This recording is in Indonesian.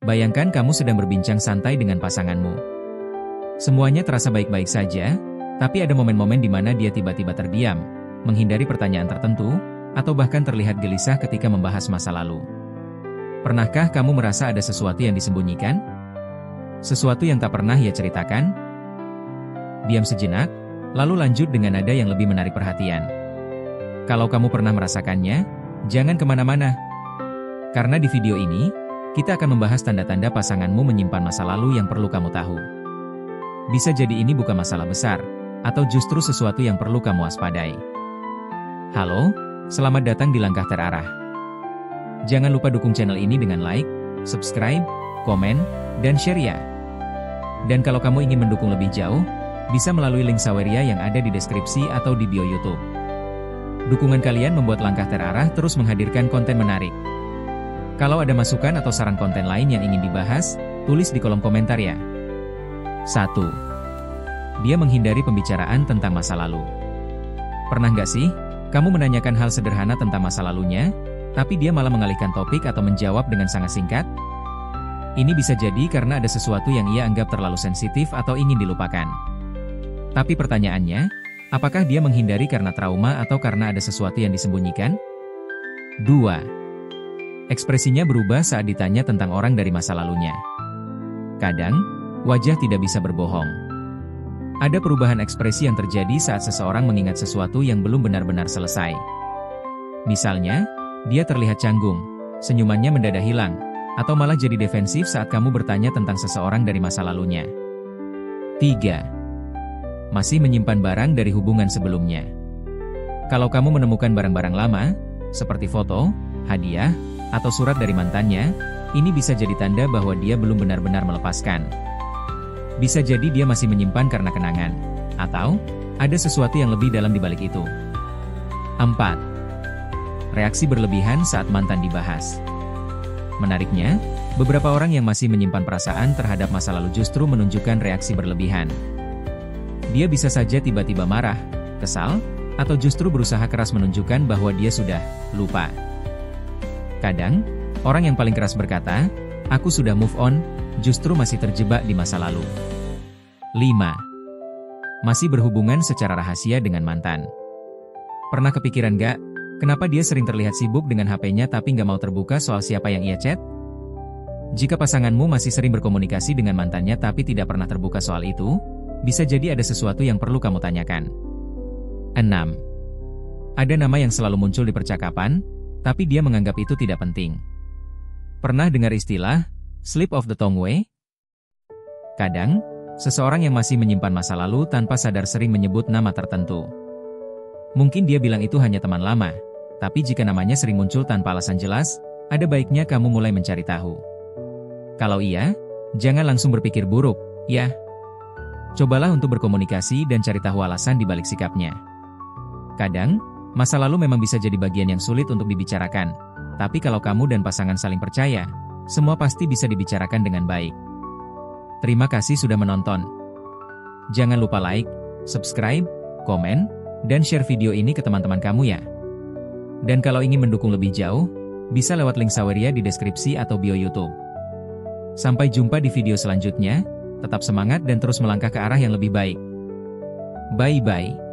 Bayangkan kamu sedang berbincang santai dengan pasanganmu. Semuanya terasa baik-baik saja, tapi ada momen-momen di mana dia tiba-tiba terdiam, menghindari pertanyaan tertentu, atau bahkan terlihat gelisah ketika membahas masa lalu. Pernahkah kamu merasa ada sesuatu yang disembunyikan? Sesuatu yang tak pernah ia ceritakan? Diam sejenak, lalu lanjut dengan nada yang lebih menarik perhatian. Kalau kamu pernah merasakannya, jangan kemana-mana. Karena di video ini, kita akan membahas tanda-tanda pasanganmu menyimpan masa lalu yang perlu kamu tahu. Bisa jadi ini bukan masalah besar, atau justru sesuatu yang perlu kamu waspadai. Halo, selamat datang di Langkah Terarah. Jangan lupa dukung channel ini dengan like, subscribe, komen, dan share ya. Dan kalau kamu ingin mendukung lebih jauh, bisa melalui link Saweria yang ada di deskripsi atau di bio YouTube. Dukungan kalian membuat Langkah Terarah terus menghadirkan konten menarik. Kalau ada masukan atau saran konten lain yang ingin dibahas, tulis di kolom komentar ya. 1. Dia menghindari pembicaraan tentang masa lalu. Pernah nggak sih, kamu menanyakan hal sederhana tentang masa lalunya, tapi dia malah mengalihkan topik atau menjawab dengan sangat singkat? Ini bisa jadi karena ada sesuatu yang ia anggap terlalu sensitif atau ingin dilupakan. Tapi pertanyaannya, apakah dia menghindari karena trauma atau karena ada sesuatu yang disembunyikan? 2. Ekspresinya berubah saat ditanya tentang orang dari masa lalunya. Kadang, wajah tidak bisa berbohong. Ada perubahan ekspresi yang terjadi saat seseorang mengingat sesuatu yang belum benar-benar selesai. Misalnya, dia terlihat canggung, senyumannya mendadak hilang, atau malah jadi defensif saat kamu bertanya tentang seseorang dari masa lalunya. 3. Masih menyimpan barang dari hubungan sebelumnya. Kalau kamu menemukan barang-barang lama, seperti foto, hadiah, atau surat dari mantannya, ini bisa jadi tanda bahwa dia belum benar-benar melepaskan. Bisa jadi dia masih menyimpan karena kenangan, atau ada sesuatu yang lebih dalam di balik itu. 4. Reaksi berlebihan saat mantan dibahas. Menariknya, beberapa orang yang masih menyimpan perasaan terhadap masa lalu justru menunjukkan reaksi berlebihan. Dia bisa saja tiba-tiba marah, kesal, atau justru berusaha keras menunjukkan bahwa dia sudah lupa. Kadang, orang yang paling keras berkata, "Aku sudah move on," justru masih terjebak di masa lalu. 5. Masih berhubungan secara rahasia dengan mantan. Pernah kepikiran gak, kenapa dia sering terlihat sibuk dengan HP-nya tapi gak mau terbuka soal siapa yang ia chat? Jika pasanganmu masih sering berkomunikasi dengan mantannya tapi tidak pernah terbuka soal itu, bisa jadi ada sesuatu yang perlu kamu tanyakan. 6. Ada nama yang selalu muncul di percakapan, tapi dia menganggap itu tidak penting. Pernah dengar istilah, slip of the tongue way? Kadang, seseorang yang masih menyimpan masa lalu tanpa sadar sering menyebut nama tertentu. Mungkin dia bilang itu hanya teman lama, tapi jika namanya sering muncul tanpa alasan jelas, ada baiknya kamu mulai mencari tahu. Kalau iya, jangan langsung berpikir buruk, ya. Cobalah untuk berkomunikasi dan cari tahu alasan di balik sikapnya. Kadang, masa lalu memang bisa jadi bagian yang sulit untuk dibicarakan, tapi kalau kamu dan pasangan saling percaya, semua pasti bisa dibicarakan dengan baik. Terima kasih sudah menonton. Jangan lupa like, subscribe, komen, dan share video ini ke teman-teman kamu ya. Dan kalau ingin mendukung lebih jauh, bisa lewat link Saweria di deskripsi atau bio YouTube. Sampai jumpa di video selanjutnya, tetap semangat dan terus melangkah ke arah yang lebih baik. Bye-bye.